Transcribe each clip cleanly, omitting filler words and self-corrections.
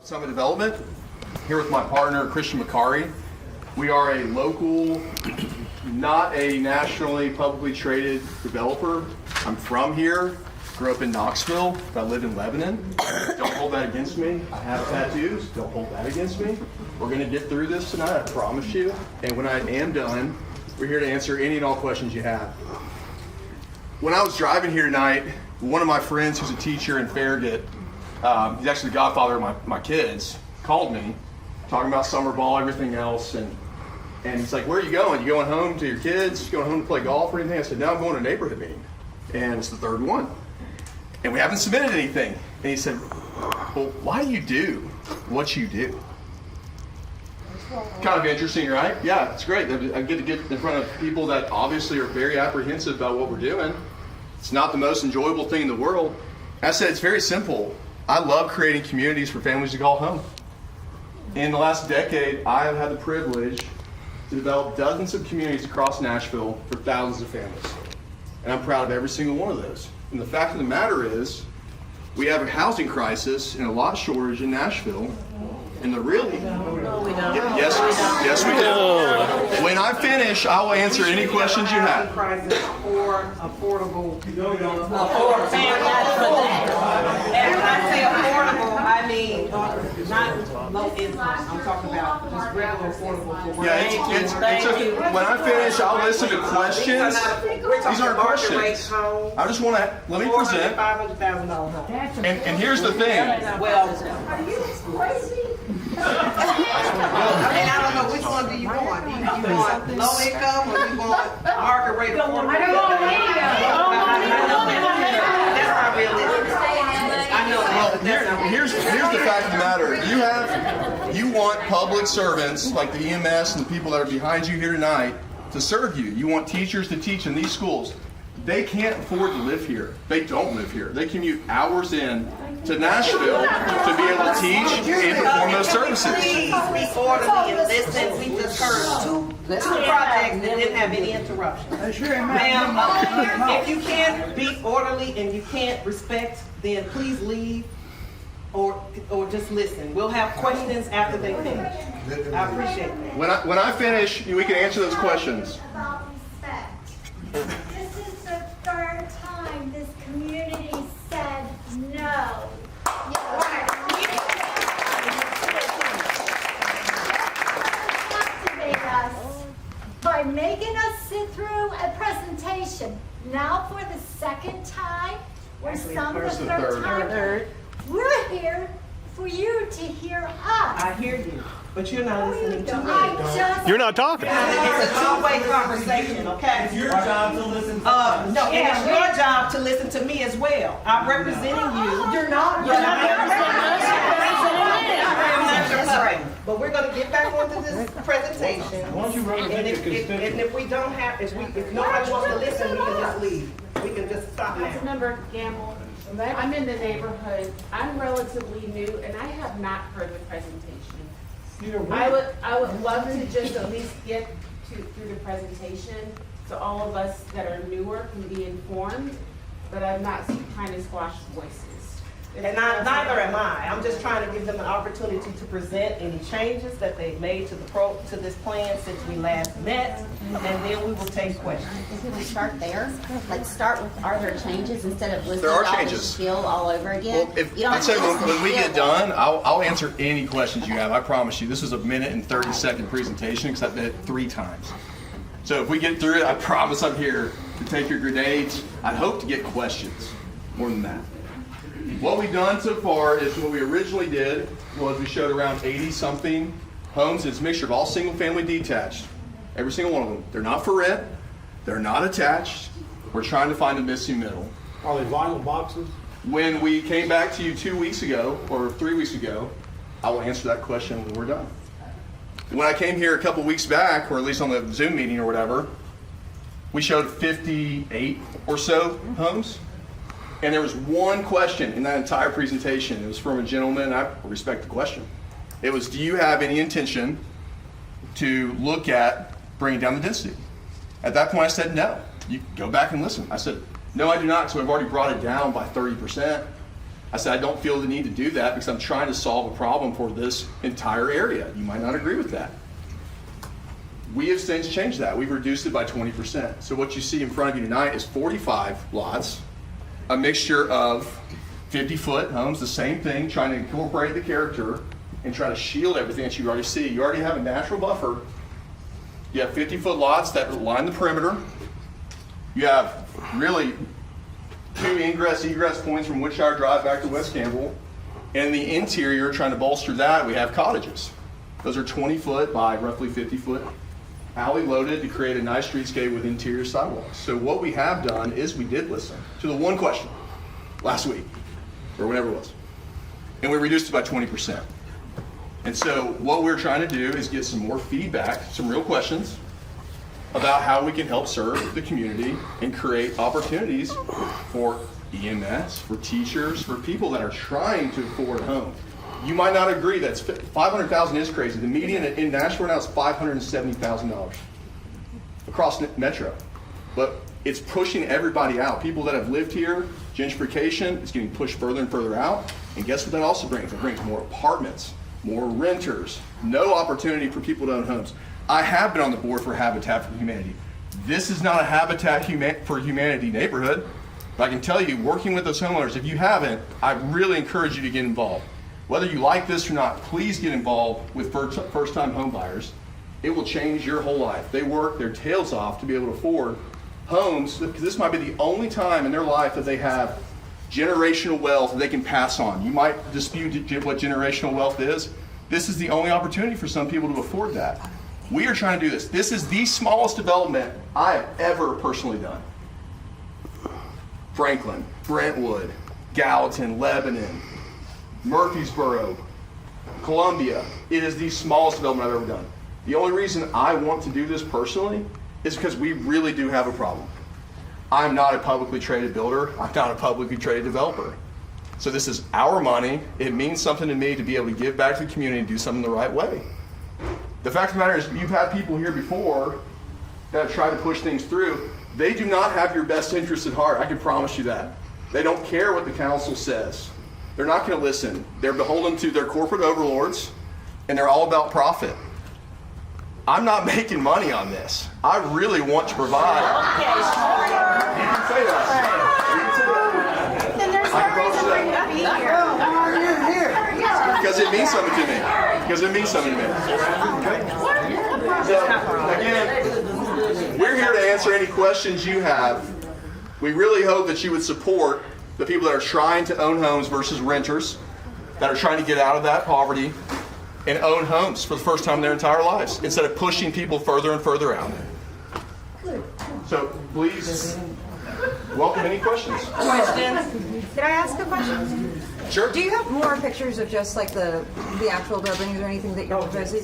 Summit Development, here with my partner, Christian McCary. We are a local, not a nationally publicly traded developer. I'm from here, grew up in Knoxville, but I live in Lebanon. Don't hold that against me. I have tattoos, don't hold that against me. We're gonna get through this tonight, I promise you. And when I am done, we're here to answer any and all questions you have. When I was driving here tonight, one of my friends who's a teacher in Farragut, he's actually the godfather of my kids, called me, talking about summer ball, everything else, and he's like, where are you going? You going home to your kids? You going home to play golf or anything? I said, no, I'm going to a neighborhood meeting. And it's the third one. And we haven't submitted anything. And he said, well, why do you do what you do? Kind of interesting, right? Yeah, it's great. I get to get in front of people that obviously are very apprehensive about what we're doing. It's not the most enjoyable thing in the world. I said, it's very simple. I love creating communities for families to call home. In the last decade, I have had the privilege to develop dozens of communities across Nashville for thousands of families. And I'm proud of every single one of those. And the fact of the matter is, we have a housing crisis and a lot shortage in Nashville. And the really, yes we do. When I finish, I will answer any questions you have. Affordable. And when I say affordable, I mean not low income. I'm talking about just regular affordable. Yeah, when I finish, I'll listen to questions. These aren't questions. I just want to let me present. $500,000. And here's the thing. Well, are you crazy? And I don't know which one do you want. You want low income or you want market rate affordable? I don't want That's not realistic. I know that, but that's not Here's the fact of the matter. You want public servants like the EMS and the people that are behind you here tonight to serve you. You want teachers to teach in these schools. They can't afford to live here. They don't live here. They commute hours in to Nashville to be able to teach and perform those services. Please be orderly and listen. We just heard two projects that didn't have any interruptions. Ma'am, if you can't be orderly and you can't respect, then please leave or just listen. We'll have questions after they finish. I appreciate that. When I finish, we can answer those questions. About respect. This is the third time this community said no. Activate us by making us sit through a presentation. Now for the second time, or some the third time, we're here for you to hear us. I hear you, but you're not listening to me. You're not talking. It's a two-way conversation, okay? It's your job to listen to us. No, and it's your job to listen to me as well. I'm representing you. You're not. But we're going to get back onto this presentation. Why don't you represent your constituents? And if we don't have, if nobody wants to listen, we can just leave. We can just stop now. Councilmember Gamble, I'm in the neighborhood. I'm relatively new, and I have not heard the presentation. I would love to just at least get through the presentation so all of us that are newer can be informed, but I'm not trying to squash voices. And neither am I. I'm just trying to give them an opportunity to present any changes that they've made to this plan since we last met, and then we will take questions. Can we start there? Like start with, are there changes instead of listening There are to all changes. the spiel all over again? Well, I'd say when we get done, I'll answer any questions you have. I promise you. This is a 1-30 presentation, because I've done it 3 times. So if we get through it, I promise I'm here to take your grenades. I hope to get questions. More than that. What we've done so far is what we originally did was we showed around 80-something homes. It's a mixture of all single-family detached. Every single one of them. They're not for rent. They're not attached. We're trying to find a missing middle. Are they vinyl boxes? When we came back to you 2 weeks ago, or 3 weeks ago, I will answer that question when we're done. When I came here a couple weeks back, or at least on the Zoom meeting or whatever, we showed 58 or so homes. And there was one question in that entire presentation. It was from a gentleman. I respect the question. It was, do you have any intention to look at bringing down the density? At that point, I said no. You go back and listen. I said, no, I do not, so I've already brought it down by 30%. I said, I don't feel the need to do that because I'm trying to solve a problem for this entire area. You might not agree with that. We have since changed that. We've reduced it by 20%. So what you see in front of you tonight is 45 lots, a mixture of 50-foot homes, the same thing, trying to incorporate the character and try to shield everything that you already see. You already have a natural buffer. You have 50-foot lots that line the perimeter. You have really 2 ingress-egress points from Woodshire Drive back to West Campbell. And in the interior, trying to bolster that, we have cottages. Those are 20-foot by roughly 50-foot alley loaded to create a nice streetscape with interior sidewalks. So what we have done is we did listen to the one question last week, or whenever it was, and we reduced it by 20%. And so what we're trying to do is get some more feedback, some real questions about how we can help serve the community and create opportunities for EMS, for teachers, for people that are trying to afford a home. You might not agree that $500,000 is crazy. The median in Nashville now is $570,000 across Metro. But it's pushing everybody out. People that have lived here, gentrification is getting pushed further and further out. And guess what that also brings? It brings more apartments, more renters, no opportunity for people to own homes. I have been on the board for Habitat for Humanity. This is not a Habitat for Humanity neighborhood. But I can tell you, working with those homeowners, if you haven't, I really encourage you to get involved. Whether you like this or not, please get involved with first-time home buyers. It will change your whole life. They work their tails off to be able to afford homes, because this might be the only time in their life that they have generational wealth that they can pass on. You might dispute what generational wealth is. This is the only opportunity for some people to afford that. We are trying to do this. This is the smallest development I have ever personally done. Franklin, Brentwood, Gallatin, Lebanon, Murfreesboro, Columbia. It is the smallest development I've ever done. The only reason I want to do this personally is because we really do have a problem. I'm not a publicly traded builder. I'm not a publicly traded developer. So this is our money. It means something to me to be able to give back to the community and do something the right way. The fact of the matter is, you've had people here before that have tried to push things through. They do not have your best interests at heart. I can promise you that. They don't care what the council says. They're not going to listen. They're beholden to their corporate overlords, and they're all about profit. I'm not making money on this. I really want to provide. You can say that. Then there's no reason for you to be here. Because it means something to me. Because it means something to me. So, again, we're here to answer any questions you have. We really hope that you would support the people that are trying to own homes versus renters, that are trying to get out of that poverty and own homes for the first time in their entire lives, instead of pushing people further and further out. So please welcome any questions. Questions? Can I ask a question? Sure. Do you have more pictures of just like the actual buildings or anything that you're proposing?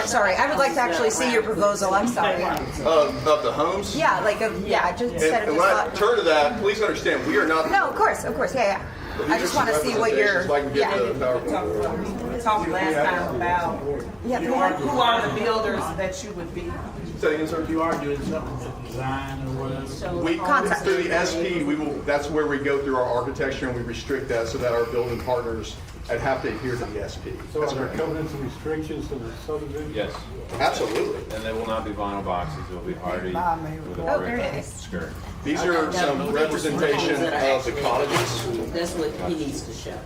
Sorry, I would like to actually see your proposal. I'm sorry. Of the homes? Yeah, like just instead of And when I just. turn to that, please understand, we are not. No, of course, yeah. I just want to see what you're. Like we get the PowerPoint. We talked last time about who are the builders that you would be. Say again, sir. You are doing something with design or whatever. We through the SP, that's where we go through our architecture and we restrict that so that our building partners have to adhere to the SP. So That's are there correct. covenants and restrictions to the subdivision? Yes, Absolutely. and they will not be vinyl boxes, they'll be hardy with a Oh, brick very nice. skirt. These are some representation of the cottages. That's what he needs to show,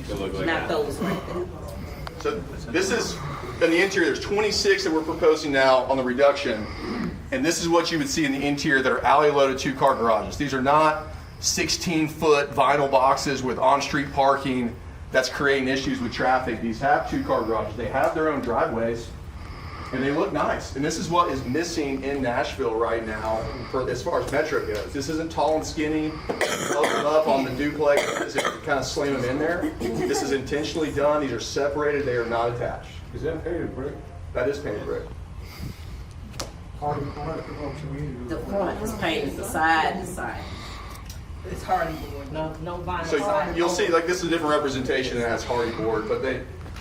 They'll look like not that. those right there. So this is, in the interior, there's 26 that we're proposing now on the reduction. And this is what you would see in the interior that are alley-loaded 2-car garages. These are not 16-foot vinyl boxes with on-street parking that's creating issues with traffic. These have 2-car garages. They have their own driveways, and they look nice. And this is what is missing in Nashville right now for as far as Metro goes. This isn't tall and skinny, open up on the duplex, to kind of slam them in there. This is intentionally done. These are separated. They are not attached. Is that painted brick? That is painted brick. The front is painted, the side. It's hardy board, no vinyl. So you'll see, like, this is a different representation that has hardy board, but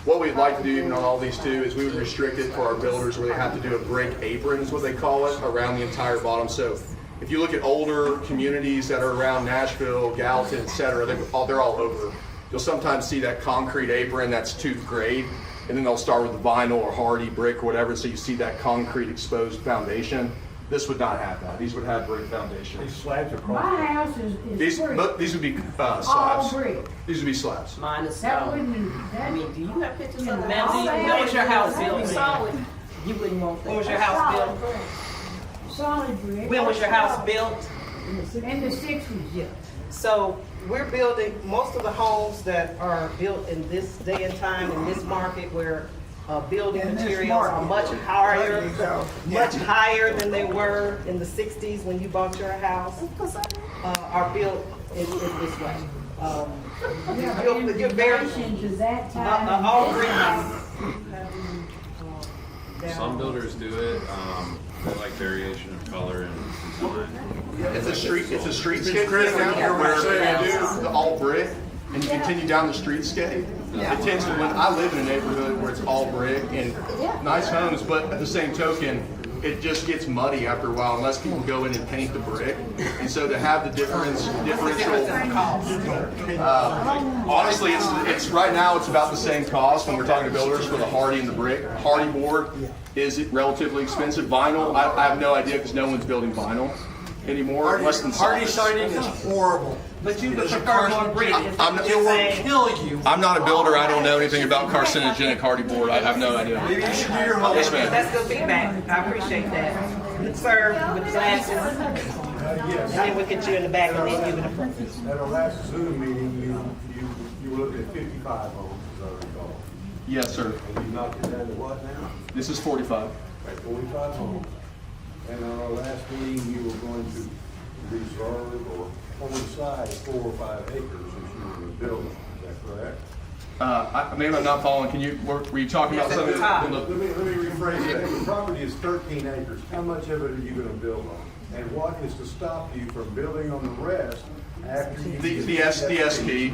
what we'd like to do even on all these too is we would restrict it for our builders where they have to do a brick apron is what they call it around the entire bottom. So If you look at older communities that are around Nashville, Gallatin, et cetera, they're all over. You'll sometimes see that concrete apron that's tooth grade, and then they'll start with the vinyl or hardy brick or whatever, so you see that concrete exposed foundation. This would not have that. These would have brick foundation. These slabs across. My house is These brick. these would be All slabs. brick. These would be slabs. Mine is That stone. wouldn't, I that, mean, do you have pictures of the Ma'am, do you- house? when was your house built? Solid. You wouldn't want that. When was your house built? solid brick. When was your house built? In the sixties, yeah. So we're building, most of the homes that are built in this day and time, in this market where building materials are much higher than they were in the 60s when you bought your house, are built in this way. You're very, Generation to that time. all brick houses. Some builders do it, they like variation of color and design. It's a streetscape thing now here where you do the all brick and you continue down the streetscape. It tends to, when I live in a neighborhood where it's all brick and nice homes, but at the same token, it just gets muddy after a while unless people go in and paint the brick. And so to have the differential, honestly, it's right now it's about the same cost when we're talking to builders for the hardy and the brick. Hardy board is relatively expensive. Vinyl, I have no idea because no one's building vinyl anymore, less than Hardy soffits. siding is horrible. But you would prefer more brick, is I'm- what It you're will saying? kill you. I'm not a builder. I don't know anything about carcinogenic hardy board. I have no idea. Maybe you should do your Yes, homework. ma'am. That's good feedback. I appreciate that. Sir, with glasses, Yes. then we get you in the back and then give it a. At our last Zoom meeting, you were looking at 55 homes, as I recall. Yes, sir. And you knocked it down to what now? This is 45. At 45 homes. And at our last meeting, you were going to reserve or hold aside 4 or 5 acres that you were going to build on. Is that correct? Maybe I'm not following. Were you talking about Yes, at the something? top. Let me rephrase that. The property is 13 acres. How much of it are you going to build on? And what is to stop you from building on the rest after you? The SP,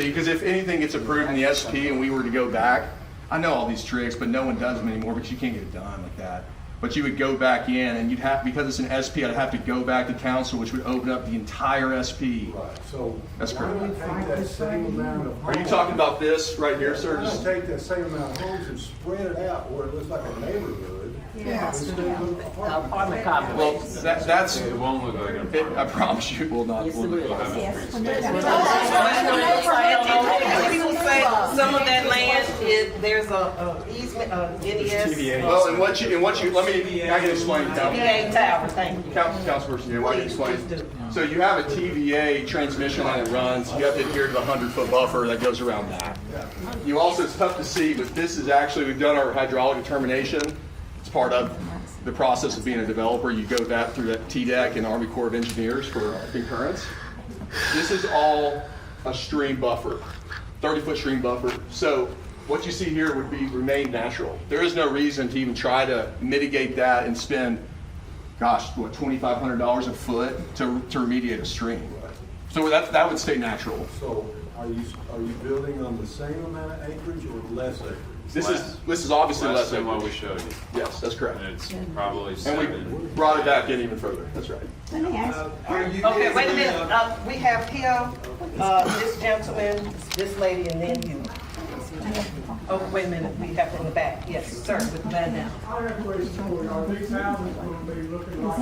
because if anything gets approved in the SP and we were to go back, I know all these tricks, but no one does them anymore because you can't get it done like that. But you would go back in and you'd have, because it's an SP, I'd have to go back to council, which would open up the entire SP. Right, so. That's why don't correct. we take that same amount of Are you homes- talking about this right here, sir? Why don't we take that same amount of homes and spread it out where it looks like a neighborhood? Instead of apartment. Apartment complex. Well, that's, It won't look like an I promise you it will not. Yes, it will. People say some of that land is, there's a easement, NES. Well, and what you, let me, I can explain. TVA tower, thank you. Councilperson, yeah, I can explain. Please do. So you have a TVA transmission line that runs, you have to adhere to the 100-foot buffer that goes around that. You also, it's tough to see, but this is actually, we've done our hydraulic determination. It's part of the process of being a developer. You go that through that TDEC and Army Corps of Engineers for concurrence. This is all a stream buffer, 30-foot stream buffer. So what you see here would remain natural. There is no reason to even try to mitigate that and spend, gosh, what, $2,500 a foot to remediate a stream. So that would stay natural. So are you building on the same amount of acreage or less acreage? This is obviously less less than what we acreage. showed you. Yes, that's correct. And it's probably And we 7. brought it back in even further. That's right. Okay, wait a minute, we have him, this gentleman, this lady, and then you. Oh, wait a minute, we have in the back, yes, sir, with that now. I have a question for you. Are these houses going to be looking like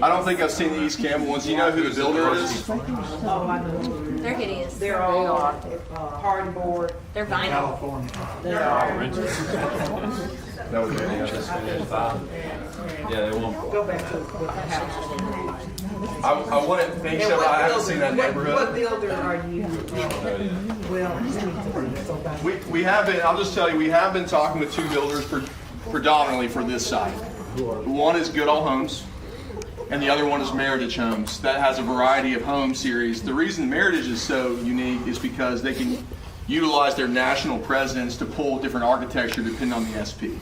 I don't think I've seen the East Campbell ones. Do you know who the builder is? Oh, I know. They're hideous. They're all, hard board. They're vinyl. That would be Yeah, they won't. Go back to what the house. I wouldn't think so. I haven't seen that What neighborhood. builder are you? Well, you need to, so back. We have been, I'll just tell you, we have been talking with 2 builders predominantly for this site. One is Goodall Homes, and the other one is Meritage Homes. That has a variety of home series. The reason Meritage is so unique is because they can utilize their national presence to pull different architecture depending on the SP.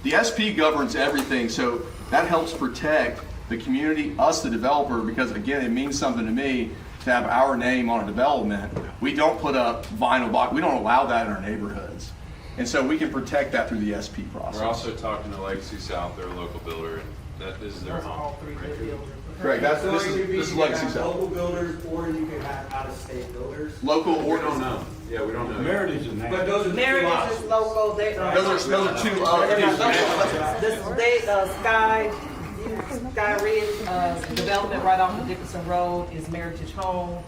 The SP governs everything, so that helps protect the community, us, the developer, because again, it means something to me to have our name on a development. We don't put up vinyl box, we don't allow that in our neighborhoods. And so we can protect that through the SP process. We're also talking to Legacy South, their local builder, That this is their home. Right here. Correct, So this it could be is you can Legacy have South. local builders, or you can have out-of-state builders. Local We or don't know. Yeah, we don't know. Meritage is But national. those are the two Meritage lots. is local, they, Those are two, Sky Ridge, development right off of Dickinson Road is Meritage Home.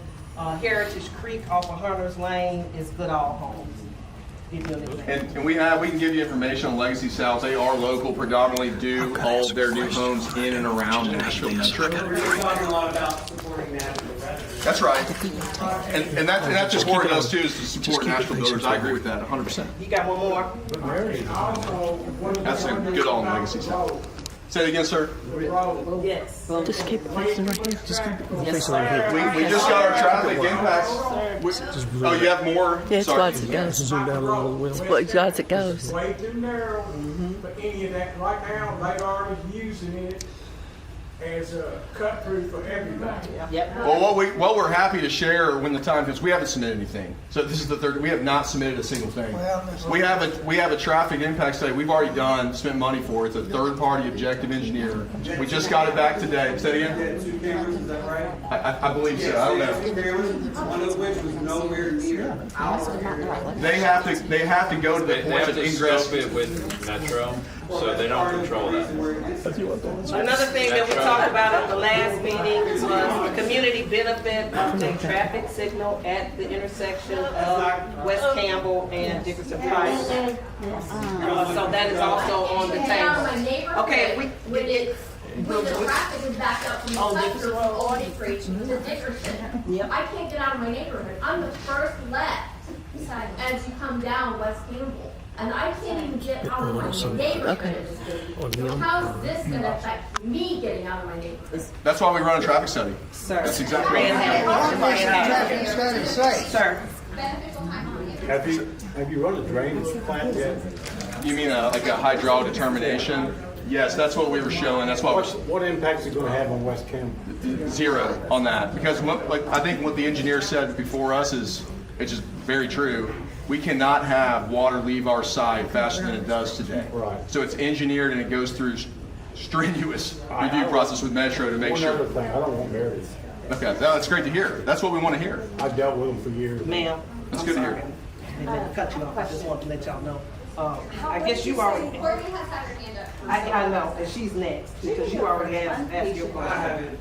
Heritage Creek off of Hunter's Lane is Goodall Homes. Give you an example. and we can give you information on Legacy South. They are local, predominantly do all of their new homes in and around Nashville Metro. We're talking a lot about supporting national residents. That's right. And that's important to us too, is to support Nashville builders. I agree with that 100%. You got one more? That's a good on Legacy South. Say it again, sir. Yes. Just keep it facing right here. Just keep it facing right here. We just got our traffic impacts. Oh, you have more? Yeah, it's Sorry. lots it goes. Zoom down a little bit. It's lots it goes. Way too narrow, but any of that, right now, they've already using it as a cut through for everybody. Yep. Well, what we're happy to share when the time comes, we haven't submitted anything. So this is the third, we have not submitted a single thing. We have a traffic impact study we've already done, spent money for. It's a third-party objective engineer. We just got it back today. Say it again? 2 cameras, is that right? I believe so. I don't know. 2 cameras, one of which was nowhere near our area. They have to go to the They point have of to ingress. scope it with Metro, so they don't control that. Another thing that we talked about at the last meeting was the community benefit of a traffic signal at the intersection of West Campbell and Dickerson Pike. So that is also on the table. Okay, When the traffic is backed up from the sector from Old Creek to Dickerson, I can't get out of my neighborhood. I'm the first left as you come down West Campbell. And I can't even get out of my neighborhood. How's this gonna affect me getting out of my neighborhood? That's why we run a traffic study. Sir. That's exactly right. Sir. Have you run a drainage plant yet? You mean like a hydraulic determination? Yes, that's what we were showing. That's why we're What impact is it gonna have on West Campbell? zero on that. Because I think what the engineer said before us is, it's just very true. We cannot have water leave our site faster than it does today. Right. So it's engineered and it goes through strenuous review process with Metro to make One other sure. thing, I don't want Meritage. Okay, no, that's great to hear. That's what we want to hear. I dealt with them for years. Ma'am. That's I'm good to sorry. hear. I didn't mean to cut you off. I just wanted to let y'all know. I guess you already. Courtney has had her hand up. I know, and she's next, because you already asked your question.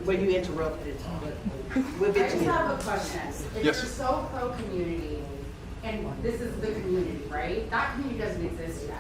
When you interrupted. We'll I get just to you. have a question. If Yes. you're so pro-community, and this is the community, right? That community doesn't exist yet.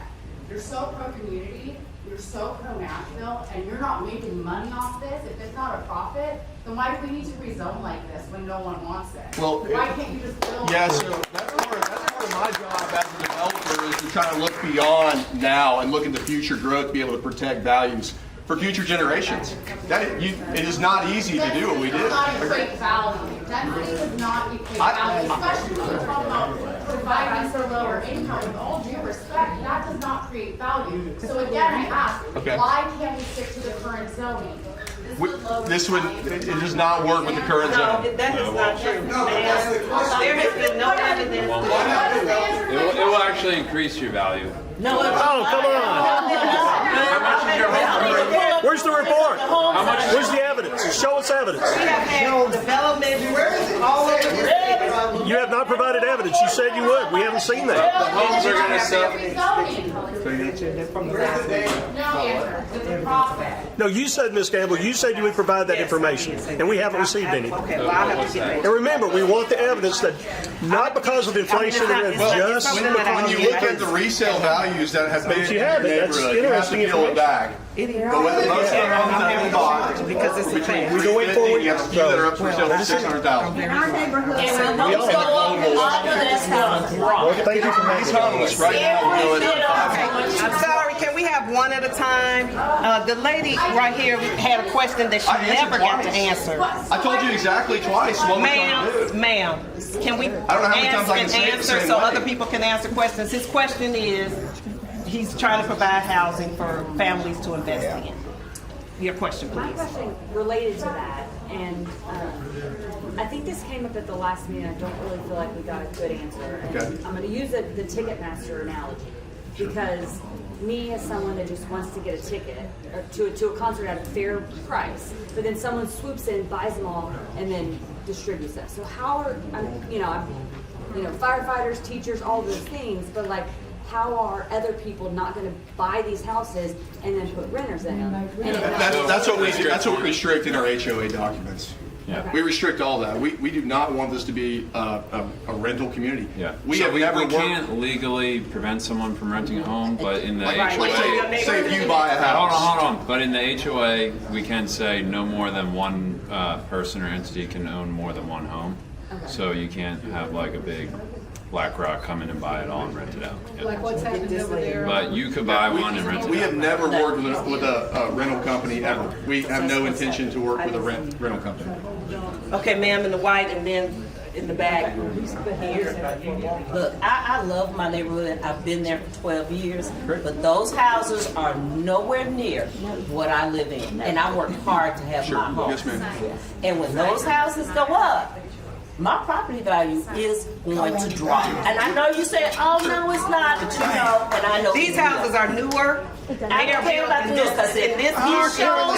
You're so pro-community, you're so pro-Nashville, and you're not making money off this, if it's not a profit, then why do we need to rezone like this when no one wants it? Well, Why can't you just build? Yeah, so that's part of my job as a developer is to try to look beyond now and look into future growth, to be able to protect values for future generations. It is not easy to do what we Density does not did. equate value. Density does not equate value, especially when we're talking about providing for lower income. With all due respect, that does not create value. So again, I ask, Okay. why can't we stick to the current zoning? This would, it does not work with the current No, zone. that is not true. There has been no evidence. It will actually increase your value. No. Oh, come on. Where's the report? Where's the evidence? Show us evidence. We have had development all over the state. You have not provided evidence. You said you would. We haven't seen that. The homes are gonna sell. No answer, it's a profit. No, you said, Ms. Gamble, you said you would provide that information, and we haven't received any. Okay, well, I have to get And back. remember, we want the evidence that, not because of inflation, and just When because you look at the resale values that have been in you your have it. That's neighborhood, you have to interesting peel it back. It is. But with most of the homes that we bought, Because it's a between fact. We go wait for 350, it. you have a few that are up for sale for 600,000. In our neighborhood, Thank you for making These homes right now will go at I'm sorry, can we have one at a time? The lady right here had a question that she I answered never got to twice. answer. I told you exactly twice what we're trying to do. Ma'am, can we don't know how many times I can ask say and it the answer same so way. other people can answer questions? His question is, he's trying to provide housing for families to invest in. Your question, My please. question related to that, and I think this came up at the last meeting. I don't really feel like we got a good answer. And Okay. I'm going to use the Ticketmaster analogy because me as someone that just wants to get a ticket or to a concert at a fair price, but then someone swoops in, buys them all, and then distributes them. So how are firefighters, teachers, all those things, but like, how are other people not going to buy these houses and then put renters in them? That's what we do. That's what we restrict in our HOA documents. Yeah. We restrict all that. We do not want this to be a rental community. Yeah. We So have never worked. can't legally prevent someone from renting a home, but in the Like, HOA. say if you buy a house. Hold on. But in the HOA, we can say no more than one person or entity can own more than one home. So you can't have like a big BlackRock come in and buy it all and rent it out. Yeah. Like what's happening over there? But you could buy one and rent it out. We have never worked with a rental company ever. We have no intention to work with a rental company. Okay, ma'am, in the white, and then in the back here. Look, I love my neighborhood. I've been there for 12 years, but those houses are nowhere near what I live in, and I work hard to have my home. Yes, ma'am. And when those houses go up, my property value is going to drop. And I know you said, oh, no, it's not, but you know, and I know. These houses are newer. I don't care about this, because in this shows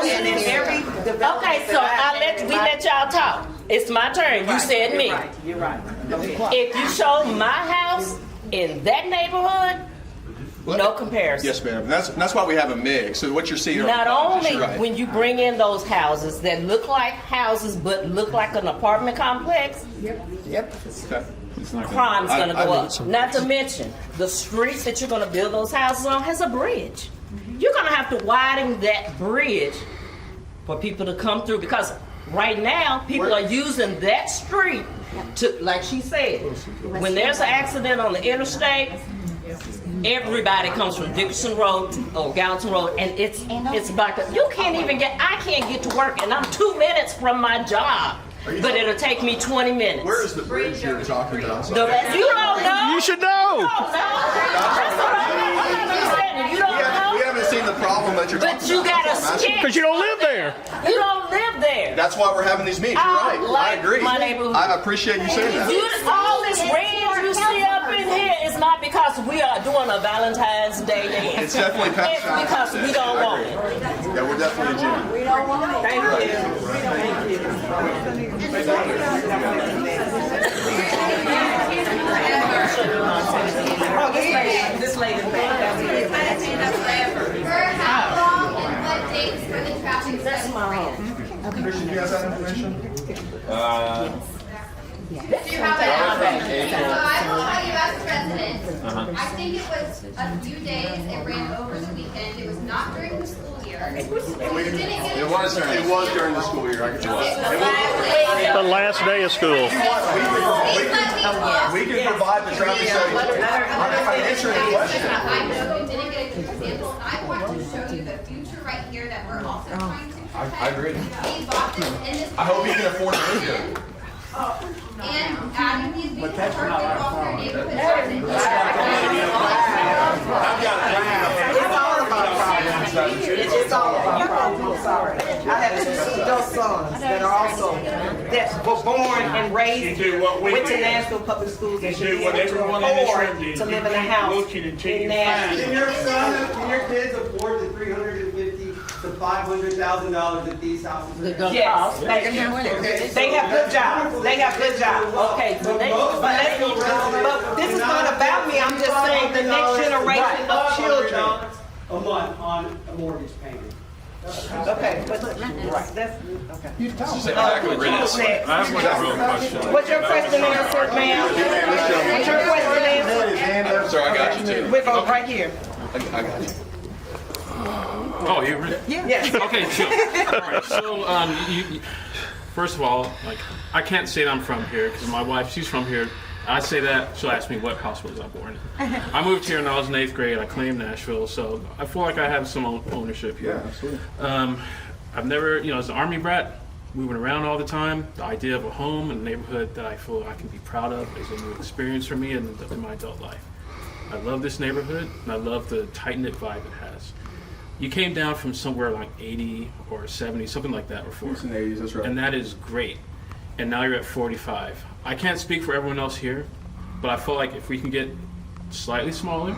and in every development. Okay, so we let y'all talk. It's my turn. You said me. You're right. If you show my house in that neighborhood, no comparison. Yes, ma'am. That's why we have a mix. So what you're seeing are Not only you're right. when you bring in those houses that look like houses but look like an apartment complex, Okay. It's not crime's I- gonna I go mean, up. Not to mention, the streets that you're gonna build those houses on has a bridge. You're gonna have to widen that bridge for people to come through, because right now, people are using that street to, like she said, when there's an accident on the interstate, everybody comes from Dickerson Road or Gallatin Road, and it's back up. You can't even I can't get to work, and I'm 2 minutes from my job, but it'll take me 20 minutes. Where is the bridge you're talking about? You don't know? You should know. That's what I'm understanding. You don't know? We haven't seen the problem that you're talking But you about. got a sketch. Because you don't live there. You don't live there. That's why we're having these meetings. You're I right. like I agree. my neighborhood. I appreciate you saying that. All this red you see up in here is not because we are doing a Valentine's Day dance. It's definitely past It's because we don't want it. Yeah, we're definitely a gym. We don't want it. Thank you. Oh, this lady back. How long and what dates for the traffic study? Christian, do you guys have information? Do you have it? So I will tell you as a resident, I think it was a few days, it ran over the weekend, it was not during the school year. It was during the school year. I can tell you. The last day of school. We can provide the traffic study. I'm answering the question. I know you didn't get a good example, and I want to show you the future right here that we're also trying to protect. I agree. We bought this in this. I hope you can afford to live here. And adding these vehicles for our neighborhood. It's all about problems. I'm sorry. I have two adult sons that are also, that were born and raised here, went to Nashville Public Schools, and should be able to afford to live in a house in Nashville. Can your kids afford the $350,000 to $500,000 that these houses are? Yes, they have good jobs. They have good jobs. Okay, but But this is not about me. I'm just saying the next generation of children. A month on a mortgage payment. Okay, but that's okay. Exactly what it is. I have one real question. What's your question answered, ma'am? What's your question answered? Sorry, I got you too. We're going right here. I got you. Oh, you really? Yes. Okay, so, all right, so first of all, like, I can't say that I'm from here because my wife, she's from here. I say that, she'll ask me what hospital was I born in. I moved here when I was in 8th grade. I claimed Nashville, so I feel like I have some ownership here. Yeah, absolutely. I've never, as an Army brat, moving around all the time, the idea of a home and a neighborhood that I feel I can be proud of is a new experience for me in my adult life. I love this neighborhood, and I love the tight-knit vibe it has. You came down from somewhere like 80 or 70, something like that before. It's in the 80s, that's right. And that is great. And now you're at 45. I can't speak for everyone else here, but I feel like if we can get slightly smaller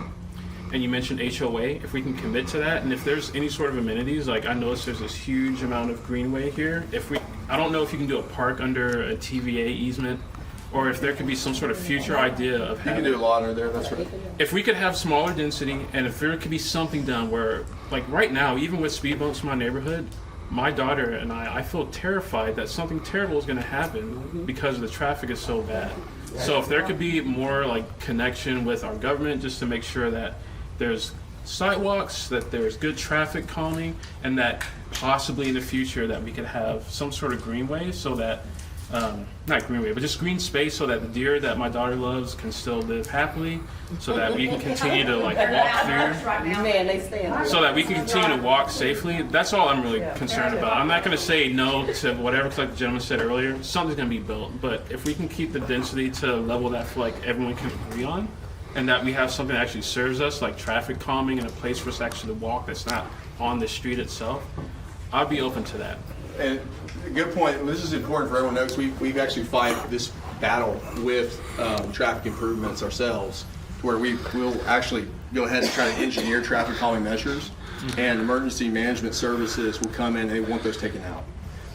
and you mentioned HOA, if we can commit to that, and if there's any sort of amenities, like I noticed there's this huge amount of greenway here. I don't know if you can do a park under a TVA easement, or if there could be some sort of future idea of You can do a lot under there, that's right. if we could have smaller density, and if there could be something done where, like right now, even with speed bumps in my neighborhood, my daughter and I feel terrified that something terrible is going to happen because the traffic is so bad. So if there could be more like connection with our government, just to make sure that there's sidewalks, that there's good traffic calming, and that possibly in the future that we could have some sort of greenway so that not greenway, but just green space so that the deer that my daughter loves can still live happily, so that we can continue to like walk through, Man, they stand. so that we can continue to walk safely. That's all I'm really concerned about. I'm not going to say no to whatever, 'cause like the gentleman said earlier, something's going to be built, but if we can keep the density to a level that like everyone can agree on, and that we have something that actually serves us, like traffic calming and a place for us to actually walk that's not on the street itself, I'd be open to that. And good point. This is important for everyone to know, because we've actually fight this battle with traffic improvements ourselves, where we will actually go ahead and try to engineer traffic calming measures, and emergency management services will come in and they want those taken out.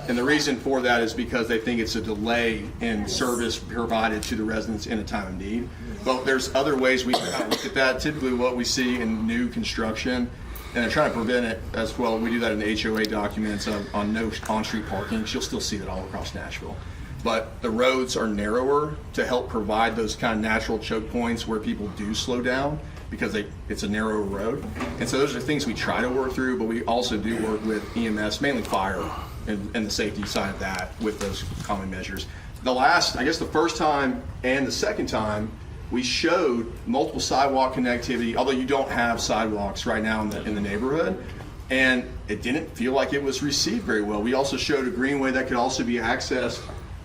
And the reason for that is because they think it's a delay in service provided to the residents in a time of need. But there's other ways we can look at that. Typically what we see in new construction, and they're trying to prevent it as well. We do that in the HOA documents on no on-street parking. You'll still see that all across Nashville. But the roads are narrower to help provide those kind of natural choke points where people do slow down, because it's a narrower road. And so those are things we try to work through, but we also do work with EMS, mainly fire, and the safety side of that with those common measures. The first time and the second time, we showed multiple sidewalk connectivity, although you don't have sidewalks right now in the neighborhood, and it didn't feel like it was received very well. We also showed a greenway that could also be accessed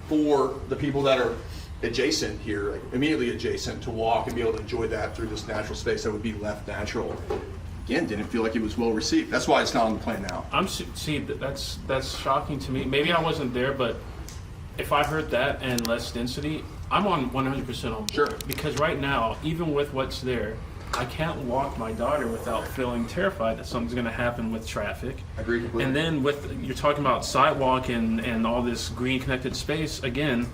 for the people that are adjacent here, like immediately adjacent, to walk and be able to enjoy that through this natural space that would be left natural. Again, didn't feel like it was well received. That's why it's not on the plan now. That's shocking to me. Maybe I wasn't there, but if I heard that and less density, I'm on 100% on board. Sure. Because right now, even with what's there, I can't walk my daughter without feeling terrified that something's going to happen with traffic. I agree completely. And then you're talking about sidewalk and all this green connected space, again,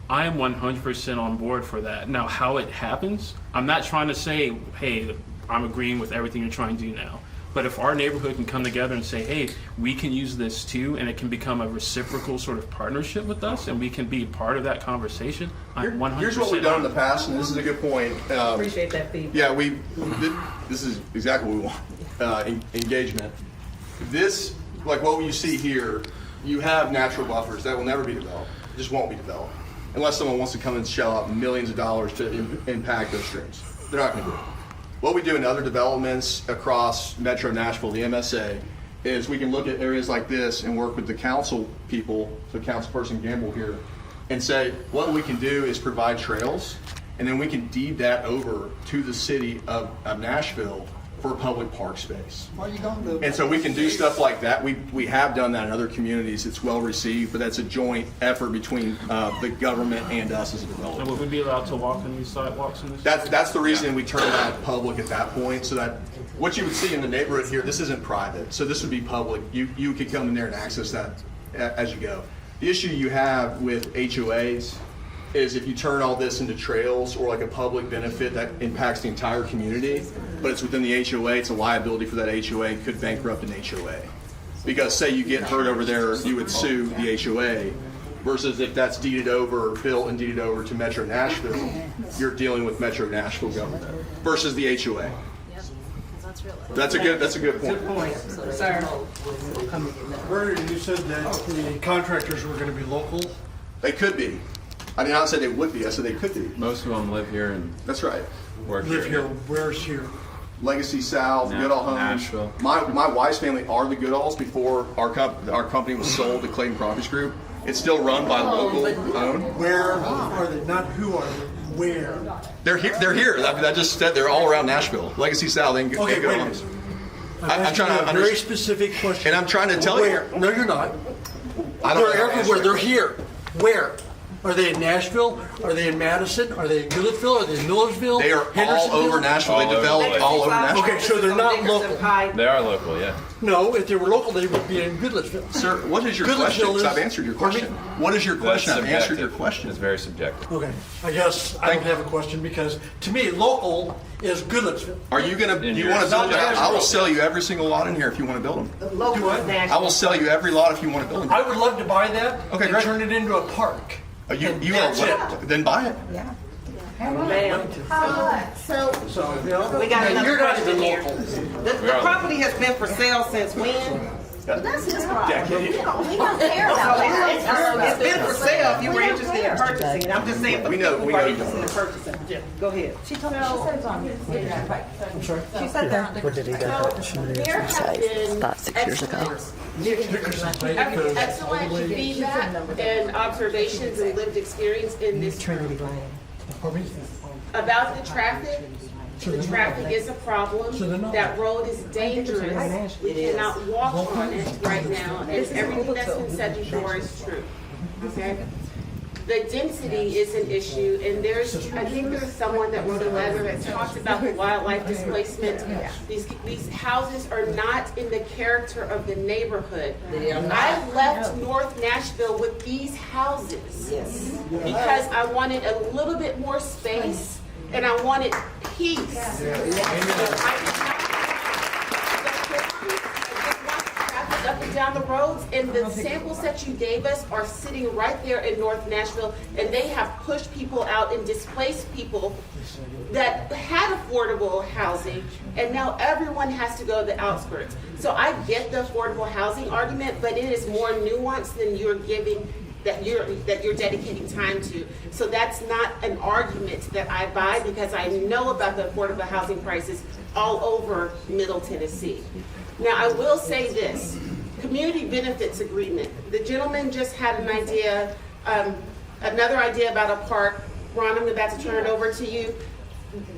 I am 100% on board for that. Now, how it happens, I'm not trying to say, hey, I'm agreeing with everything you're trying to do now. But if our neighborhood can come together and say, hey, we can use this too, and it can become a reciprocal sort of partnership with us, and we can be part of that conversation, I'm 100%. Here's what we've done in the past, and this is a good point. Appreciate that feedback. Yeah, this is exactly what we want, engagement. This, like what you see here, you have natural buffers that will never be developed, just won't be developed, unless someone wants to come and shell out millions of dollars to impact those streams. They're not gonna do it. What we do in other developments across Metro Nashville, the MSA, is we can look at areas like this and work with the council people, so Councilperson Gamble here, and say, what we can do is provide trails, and then we can deed that over to the city of Nashville for public park space. What are you gonna do? And so we can do stuff like that. We have done that in other communities. It's well received, but that's a joint effort between the government and us as a developer. And would we be allowed to walk on these sidewalks in this? That's the reason we turn that public at that point, so that what you would see in the neighborhood here, this isn't private, so this would be public. You could come in there and access that as you go. The issue you have with HOAs is if you turn all this into trails or like a public benefit that impacts the entire community, but it's within the HOA, it's a liability for that HOA, it could bankrupt an HOA. Because say you get hurt over there, you would sue the HOA, versus if that's deeded over, built and deeded over to Metro Nashville, you're dealing with Metro Nashville government versus the HOA. That's a good point. Good point, sir. Earlier you said that the contractors were gonna be local. They could be. I did not say they would be, I said they could be. Most of them live here and That's right. work Live here, where's here? Legacy South, Goodall Homes. Nashville. My wife's family are the Goodalls before our company was sold to Clayton Properties Group. It's still run by local owned. Where are they? Not who are they, where? They're here. I just said they're all around Nashville. Legacy South and Okay, Goodall wait a Homes. minute. I'm trying to a very specific question. And I'm trying to tell Where? you. No, you're not. I don't They're know how to everywhere, answer they're here. Where? Are they in Nashville? Are they in Madison? Are they in Goodlettsville? Are they in Millersville? They are all Hendersonville? over Nashville. They All over develop the all over Nashville. Okay, so they're not local. They are local, yeah. No, if they were local, they would be in Goodlettsville. Sir, what is your Goodlettsville question? 'Cause is- I've answered your Pardon me? question. What is your question? I've answered your question. It's very subjective. Okay, I guess I don't have a question because to me, local is Goodlettsville. Are you gonna? In You your- want to build? Not I will sell you every single lot in here if you want to build them. Local is I national. will sell you every lot if you want to build them. I would love to buy that Okay, and great. turn it into a park. You are That's what? Then buy it. Ma'am. So, So, you know, We got now, another you're not question even here. local. The property has been for sale since when? That's his problem. Decade. We don't care about that. It's been for sale if you were interested in purchasing it. I'm just saying for We people know- who we are know. interested in purchasing. Yeah, go ahead. She told me, she said it's on. I'm sorry. She said there. there have been Because- excellent feedback and observations and lived experience in this room. Pardon me? About the traffic. The traffic is a problem. That road is dangerous. We cannot walk on it right now, and everything that's been said before is true. Okay? The density is an issue, and I think there's someone that wrote a letter that talked about the wildlife displacement. These houses are not in the character of the neighborhood. I left North Nashville with these houses because I wanted a little bit more space and I wanted peace. I did not traffic up and down the roads, and the samples that you gave us are sitting right there in North Nashville, and they have pushed people out and displaced people that had affordable housing, and now everyone has to go to the outskirts. So I get the affordable housing argument, but it is more nuanced than you're giving, that you're dedicating time to. So that's not an argument that I buy, because I know about the affordable housing prices all over Middle Tennessee. Now, I will say this, community benefits agreement. The gentleman just had an idea, another idea about a park. Ron, I'm about to turn it over to you.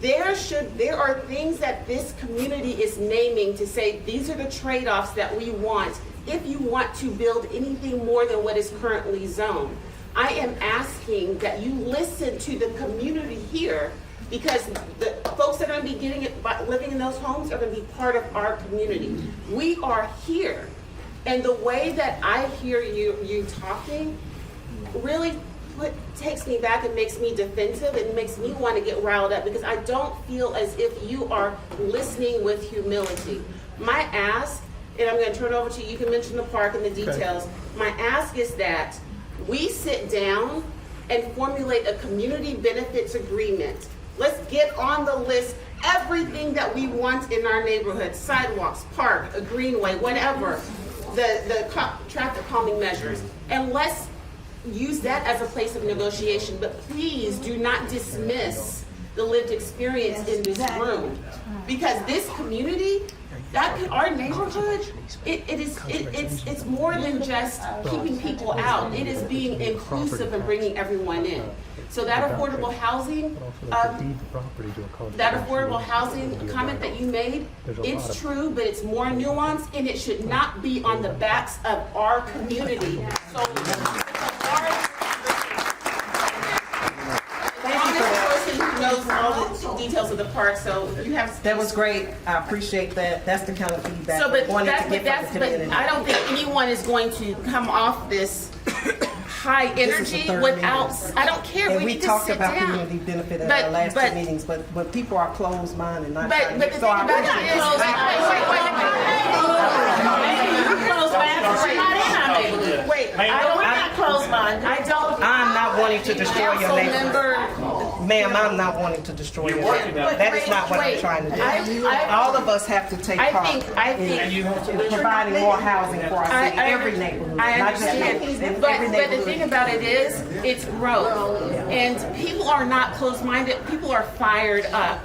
There are things that this community is naming to say, these are the trade-offs that we want if you want to build anything more than what is currently zoned. I am asking that you listen to the community here, because the folks that are going to be living in those homes are going to be part of our community. We are here. And the way that I hear you talking really takes me back and makes me defensive and makes me want to get riled up, because I don't feel as if you are listening with humility. My ask, and I'm going to turn it over to you, you can mention the park and the details. My ask is that we sit down and formulate a community benefits agreement. Let's get on the list everything that we want in our neighborhood: sidewalks, park, a greenway, whatever, the traffic calming measures, and let's use that as a place of negotiation. But please do not dismiss the lived experience in this room, because this community, our neighborhood, it's more than just keeping people out. It is being inclusive and bringing everyone in. So that affordable housing, comment that you made, it's true, but it's more nuanced, and it should not be on the backs of our community. So, knows all the details of the park, so you have. That was great. I appreciate that. That's the kind of feedback So, we but wanted to get from the community. I don't think anyone is going to come off this high energy without. I don't care. And We we need to talked sit about down. community benefit at But- our last but- two meetings, but when people are closed-minded and not But trying the to. thing So I about it appreciate is, wait, we're not closed-minded. I don't. I'm not wanting to destroy your neighborhood. Councilmember. Ma'am, I'm not wanting to destroy your neighborhood. That is not what I'm trying to do. I- All of us have to take I part think- in providing more housing for our city, every neighborhood. I not just understand, in but every the neighborhood. thing about it is, it's growth. And people are not closed-minded, people are fired up.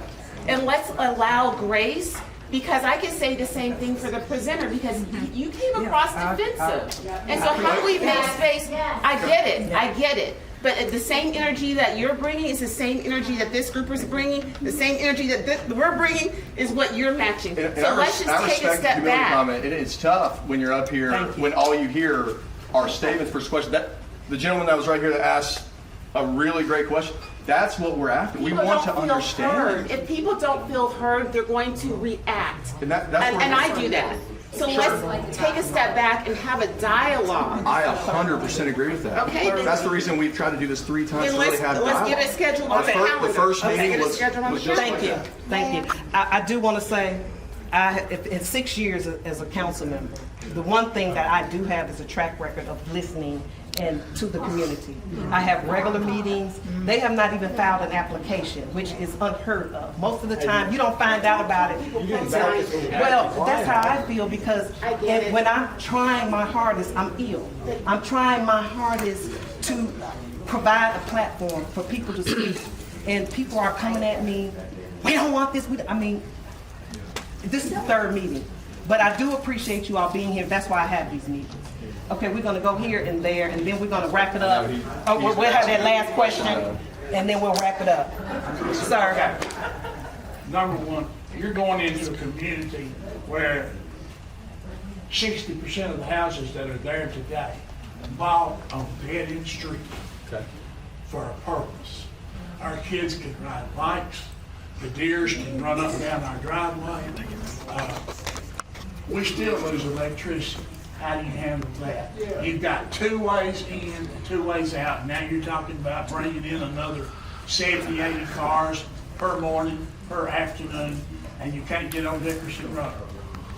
And let's allow grace, because I can say the same thing for the presenter, because you came across defensive. And so how do we make space? I get it. But the same energy that you're bringing is the same energy that this group is bringing. The same energy that we're bringing is what you're matching. And So let's just take a step back. Comment. And it's tough when you're up here, when all you hear are statements versus questions. The gentleman that was right here that asked a really great question. That's what we're after. We People want to don't feel understand. heard. If people don't feel heard, they're going to react. And that's where And we're I from. do that. So Sure. let's take a step back and have a dialogue. I 100% agree with that. Okay, then- That's the reason we've tried to do this 3 times Then to really let's have get dialogue. it scheduled on the The calendar. first Okay, meeting get it was scheduled on the just calendar. like Thank you, thank you. I do want to say, in 6 years as a council member, the one thing that I do have is a track record of listening and to the community. I have regular meetings. They have not even filed an application, which is unheard of. Most of the time, you don't find out about it until, well, that's how I feel because when I'm trying my hardest, I'm ill. I'm trying my hardest to provide a platform for people to speak. And people are coming at me, we don't want this. I mean, this is the 3rd meeting, but I do appreciate you all being here. That's why I have these meetings. Okay, we're gonna go here and there, and then we're gonna wrap it up. Oh, we'll have that last question, and then we'll wrap it up. Sir? Number one, you're going into a community where 60% of the houses that are there today bought on dead-end street for a purpose. Our kids can ride bikes, the deers can run up and down our driveway. We still lose electricity. How do you handle that? You've got 2 ways in and 2 ways out, and now you're talking about bringing in another 70, 80 cars per morning, per afternoon, and you can't get on Dickerson Road.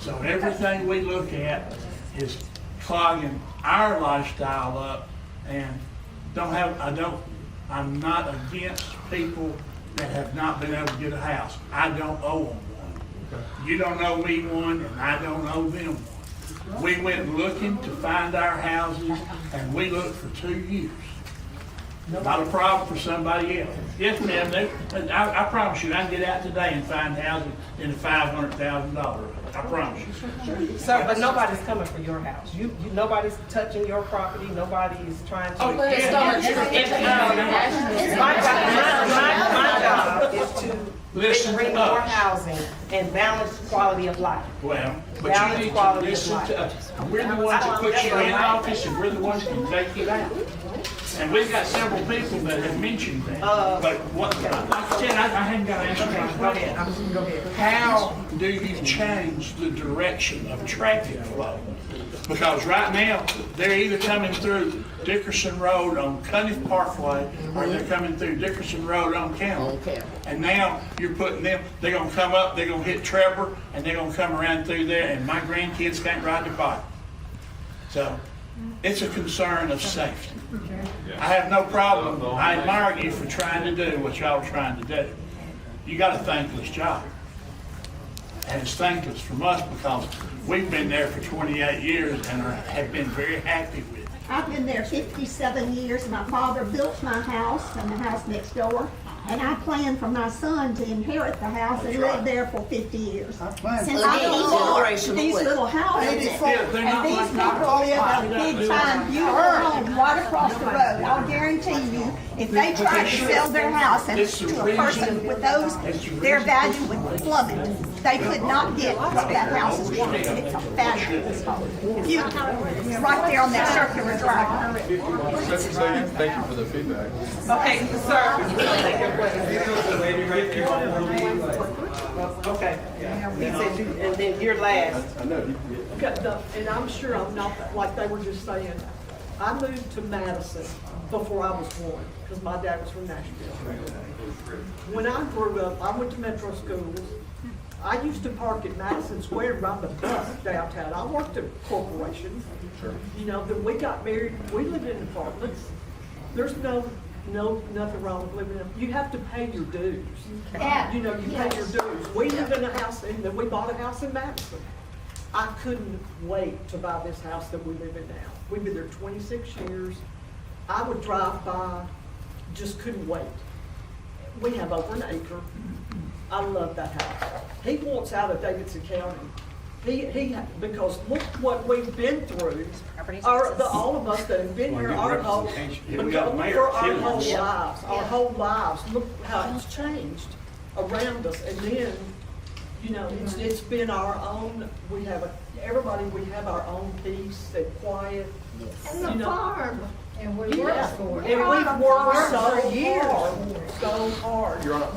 So everything we look at is clogging our lifestyle up, and I'm not against people that have not been able to get a house. I don't owe them one. You don't owe me one, and I don't owe them one. We went looking to find our houses, and we looked for 2 years. Not a problem for somebody else. Yes, ma'am, I promise you, I can get out today and find houses in the $500,000. I promise you. Sir, but nobody's coming for your house. Nobody's touching your property, nobody's trying to. My job is to bring more housing and balance quality of life. Well, but you need to listen to us. We're the ones that put you in office, and we're the ones that can take you out. And we've got several people that have mentioned that. But what, like I said, I haven't got to answer that. Go ahead. How do you change the direction of traffic flow? Because right now, they're either coming through Dickerson Road on Cunniff Parkway, or they're coming through Dickerson Road on Campbell. And now you're putting them, they're gonna come up, they're gonna hit Trevor, and they're gonna come around through there, and my grandkids can't ride their bike. So, it's a concern of safety. I have no problem, I admire you for trying to do what y'all are trying to do. You got a thankless job. And it's thankless from us because we've been there for 28 years and have been very happy with it. I've been there 57 years. My father built my house and the house next door. And I plan for my son to inherit the house and live there for 50 years. Since I bought these little houses, and these people live in a big, fine, beautiful home right across the road. I'll guarantee you, if they tried to sell their house and to a person with those, their value would plummet. They could not get what that house is worth. It's a fabulous home. If you, right there on that circular drive. Thank you for the feedback. Okay, sir. Okay. He said you, and then you're last. I know. And I'm sure I'm not, like they were just saying, I moved to Madison before I was born, because my dad was from Nashville. When I grew up, I went to metro schools. I used to park at Madison Square and ride the bus downtown. I worked at a corporation. You know, then we got married, we lived in apartments. There's nothing wrong with living in, you have to pay your dues. Yeah. You know, you pay your dues. We lived in a house, and then we bought a house in Madison. I couldn't wait to buy this house that we live in now. We've been there 26 years. I would drive by, just couldn't wait. We have over an acre. I love that house. He wants out of Davidson County. Because look what we've been through. All of us that have been here our whole lives, look how it's changed around us. And then, you know, it's been our own, we have our own peace and quiet. And the farm. And we Yeah. worked for it. And we've worked so hard. You're on a-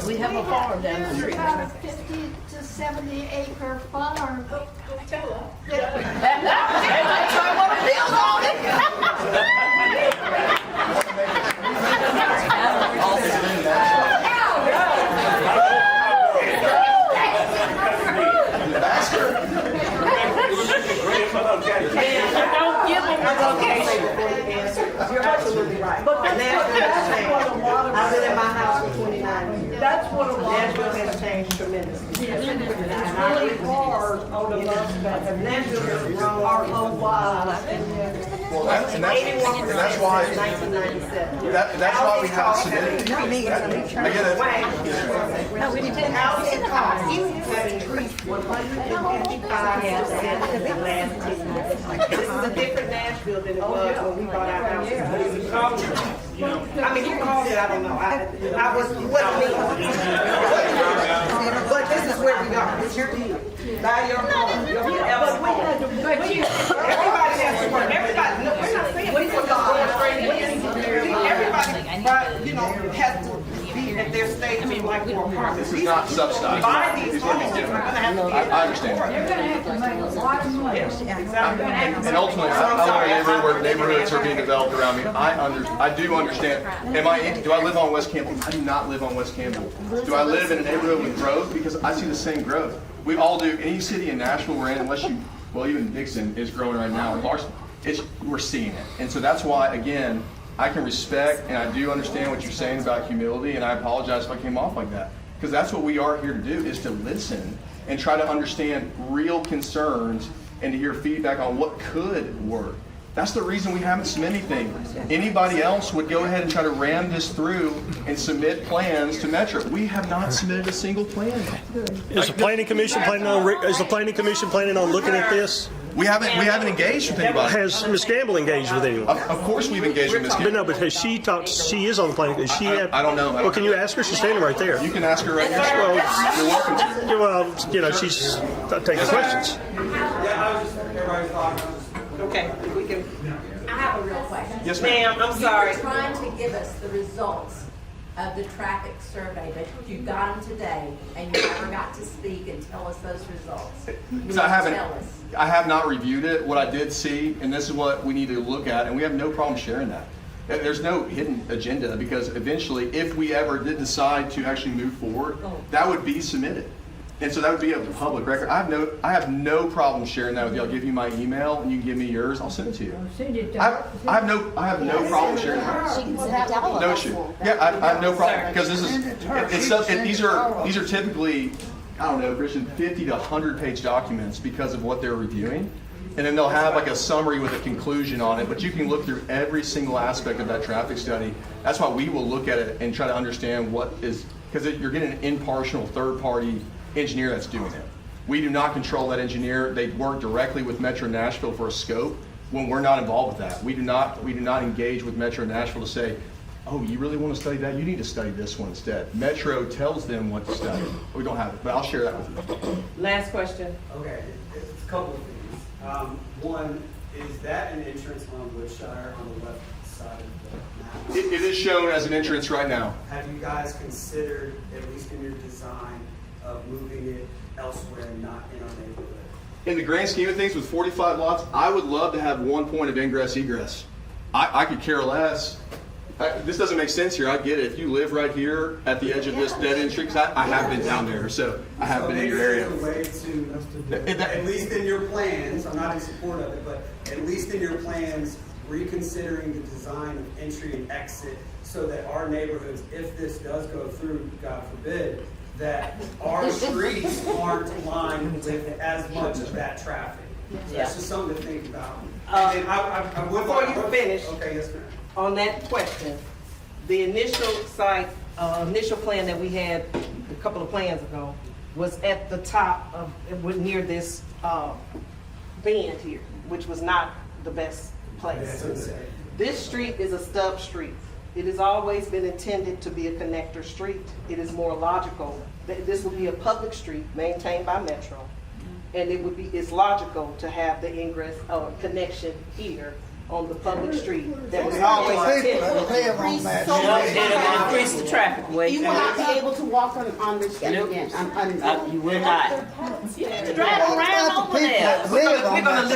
We have a farm down the street. About a 50 to 70 acre farm. Don't give them a location. You're absolutely right. But Nashville has changed. I've been in my house for 29 years. That's what a lot of Nashville has changed tremendously. It's really hard on the bus, but Nashville has grown our whole lives. Well, and that's why, 1997. that's why we have submitted. I get it. Housing costs have increased 155% in the last 10 years. This is a different Nashville than it was when we bought our house. I mean, you called it, I don't know. I wasn't me. But this is where we are. It's your deal. Buy your home. Everybody has to work. Everybody, no, we're not saying people everybody, you know, has to be at their stage of like for apartments. This is not subsidized. Buy these These are homes, different. we're gonna have to be. I understand. You're gonna have to make a lot of money. And ultimately, I live in a neighborhood where neighborhoods are being developed around me. I do understand. Do I live on West Campbell? I do not live on West Campbell. Do I live in a neighborhood with growth? Because I see the same growth. We all do. Any city in Nashville we're in, unless you, well, even Dixon is growing right now. Larson, we're seeing it. And so that's why, again, I can respect and I do understand what you're saying about humility, and I apologize if I came off like that. Because that's what we are here to do, is to listen and try to understand real concerns and to hear feedback on what could work. That's the reason we haven't submitted anything. Anybody else would go ahead and try to ram this through and submit plans to Metro. We have not submitted a single plan. Is the planning commission planning on looking at this? We haven't engaged with anybody. Has Ms. Gamble engaged with anyone? Of course we've engaged with Ms. But Gamble. no, but has she talked? She is on the planning. Is she? I don't know. Well, can you ask her? She's standing right there. You can ask her right now. Well, You're welcome to. yeah, well, you know, she's taking questions. Yeah, I was just, everybody's talking. Okay, we can. I have a real question. Yes, ma'am. Ma'am, I'm sorry. You were trying to give us the results of the traffic survey, but you got them today, and you never got to speak and tell us those results. Because I have not reviewed it. What I did see, and this is what we need to look at, and we have no problem sharing that. There's no hidden agenda, because eventually, if we ever did decide to actually move forward, that would be submitted. And so that would be a public record. I have no problem sharing that with you. I'll give you my email, and you can give me yours. I'll send it to you. I have no problem sharing that. No issue. Yeah, I have no problem, because this is these are typically, I don't know, Christian, 50 to 100 page documents because of what they're reviewing. And then they'll have like a summary with a conclusion on it, but you can look through every single aspect of that traffic study. That's why we will look at it and try to understand what is, because you're getting an impartial third party engineer that's doing it. We do not control that engineer. They work directly with Metro Nashville for a scope when we're not involved with that. We do not engage with Metro Nashville to say, oh, you really want to study that? You need to study this one instead. Metro tells them what to study. We don't have it, but I'll share that with you. Last question. Okay, it's a couple of things. One, is that an entrance on Woodshire on the left side of the map? It is shown as an entrance right now. Have you guys considered, at least in your design, of moving it elsewhere and not in our neighborhood? In the grand scheme of things, with 45 lots, I would love to have one point of ingress egress. I could care less. This doesn't make sense here. I get it. If you live right here at the edge of this dead end street, because I have been down there, so I have been in your area. Is there a way to, at least in your plans, I'm not in support of it, but at least in your plans, reconsidering the design of entry and exit so that our neighborhoods, if this does go through, God forbid, that our streets aren't lined with as much of that traffic. So that's just something to think about. And I would Before you finish, okay, yes, ma'am. on that question, the initial site, initial plan that we had a couple of plans ago was at the top of, near this bend here, which was not the best place. This street is a stub street. It has always been intended to be a connector street. It is more logical that this will be a public street maintained by Metro. and it's logical to have the ingress or connection here on the public street. That was always Increase the traffic. You will not be able to walk on the street again. You will not. Drive around over there. We're gonna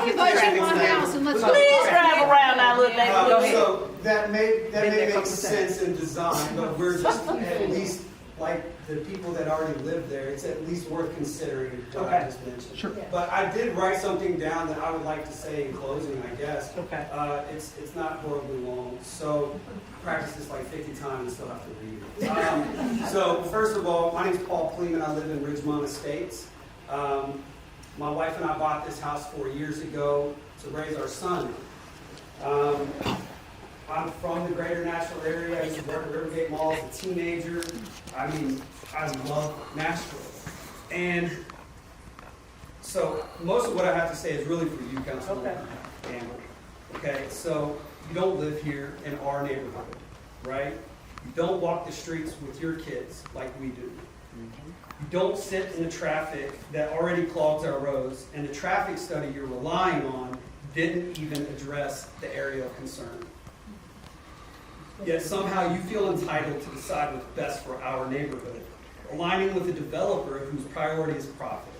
get the traffic study. Please drive around our little neighborhood. So that may make sense in design, but we're just at least, like the people that already live there, it's at least worth considering what I just mentioned. Sure. But I did write something down that I would like to say in closing, I guess. Okay. It's not horribly long, so practice this like 50 times and still have to read it. So first of all, my name's Paul Pleeman. I live in Ridgemont Estates. My wife and I bought this house 4 years ago to raise our son. I'm from the greater Nashville area. I used to work at Rivergate Mall as a teenager. I mean, I love Nashville. And so most of what I have to say is really for you, Councilman Gamble. Okay, so you don't live here in our neighborhood, right? You don't walk the streets with your kids like we do. You don't sit in the traffic that already clogs our roads, and the traffic study you're relying on didn't even address the area of concern. Yet somehow you feel entitled to decide what's best for our neighborhood, aligning with a developer whose priority is profit.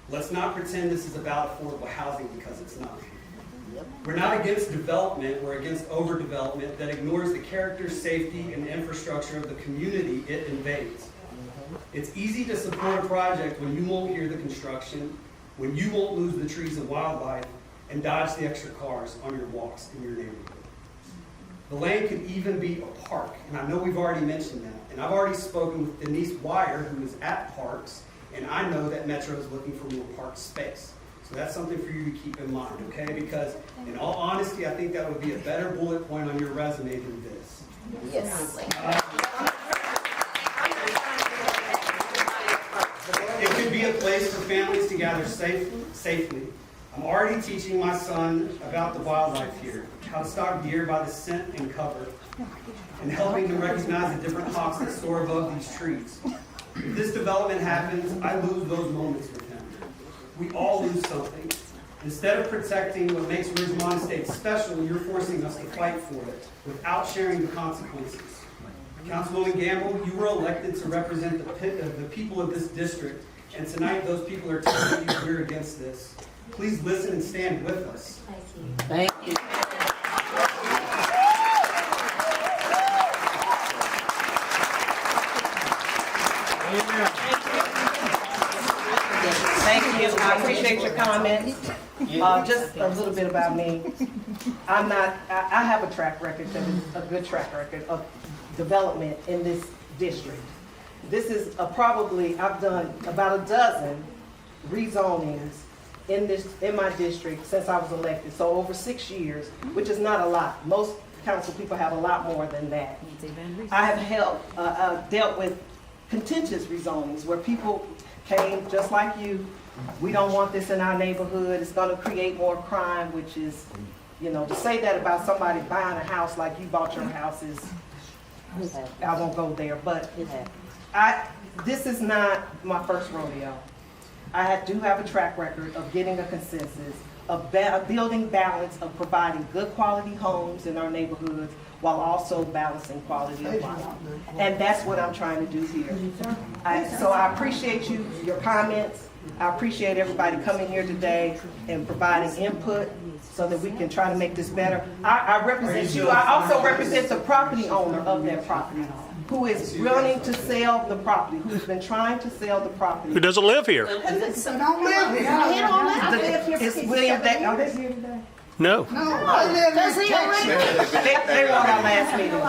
Let's not pretend this is about affordable housing, because it's not. We're not against development, we're against overdevelopment that ignores the character, safety, and infrastructure of the community it invades. It's easy to support a project when you won't hear the construction, when you won't lose the trees and wildlife, and dodge the extra cars on your walks in your neighborhood. The land could even be a park, and I know we've already mentioned that. And I've already spoken with Denise Wire, who is at Parks, and I know that Metro is looking for more park space. So that's something for you to keep in mind, okay? Because in all honesty, I think that would be a better bullet point on your resume than this. Yes. It could be a place for families to gather safely. I'm already teaching my son about the wildlife here, how to stalk deer by the scent and cover, and helping them recognize the different hawks that soar above these trees. If this development happens, I lose those moments with him. We all lose something. Instead of protecting what makes Ridgemont Estates special, you're forcing us to fight for it without sharing the consequences. Councilwoman Gamble, you were elected to represent the people of this district, and tonight those people are telling you we're against this. Please listen and stand with us. Thank you. Thank you. I appreciate your comments. Just a little bit about me. I have a track record, a good track record of development in this district. This is I've done about a dozen rezonings in my district since I was elected. So over 6 years, which is not a lot. Most council people have a lot more than that. I have dealt with contentious rezonings where people came just like you. We don't want this in our neighborhood. It's going to create more crime, which is, to say that about somebody buying a house like you bought your house is, I won't go there. But this is not my first rodeo. I do have a track record of getting a consensus, of building balance, of providing good quality homes in our neighborhoods while also balancing quality of life. And that's what I'm trying to do here. So I appreciate your comments. I appreciate everybody coming here today and providing input so that we can try to make this better. I represent you. I also represent the property owner of that property, who is willing to sell the property, who's been trying to sell the property. Who doesn't live here? It's William Day. No. They were on our last meeting,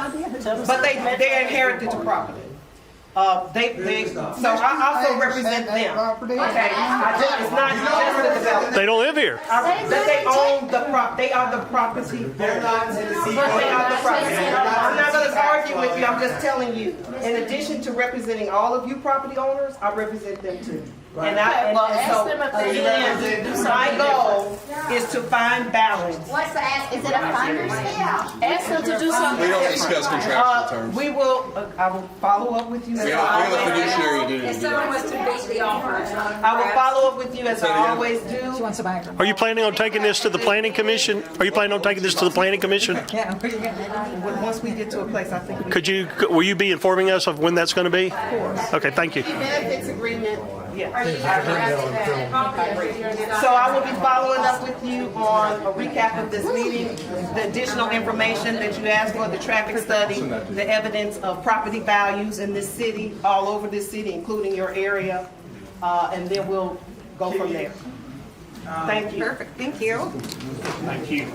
but they inherited the property. So I also represent them. Okay, it's not just the development. They don't live here. They own the property. They are the property. They're not Tennessee. They are the property. I'm not going to argue with you. I'm just telling you. In addition to representing all of you property owners, I represent them too. And I, Well, and ask so, them if they again, can do my something goal is to find balance. What's the ask? Is it a finder's fee? Ask them to do something. We don't discuss contractual terms. We will, I will follow up with you. We have a fiduciary duty If to do someone that. was to beat the offer. I will follow up with you as I always do. She wants a biography. Are you planning on taking this to the planning commission? Are you planning on taking this to the planning commission? Yeah, what are you gonna Once we get to a place, I think. Will you be informing us of when that's going to be? Of course. Okay, thank you. Benefits agreement. Yeah. So I will be following up with you on a recap of this meeting, the additional information that you asked for, the traffic study, the evidence of property values in this city, all over this city, including your area, and then we'll go from there. Thank you. Perfect, thank you. Thank you.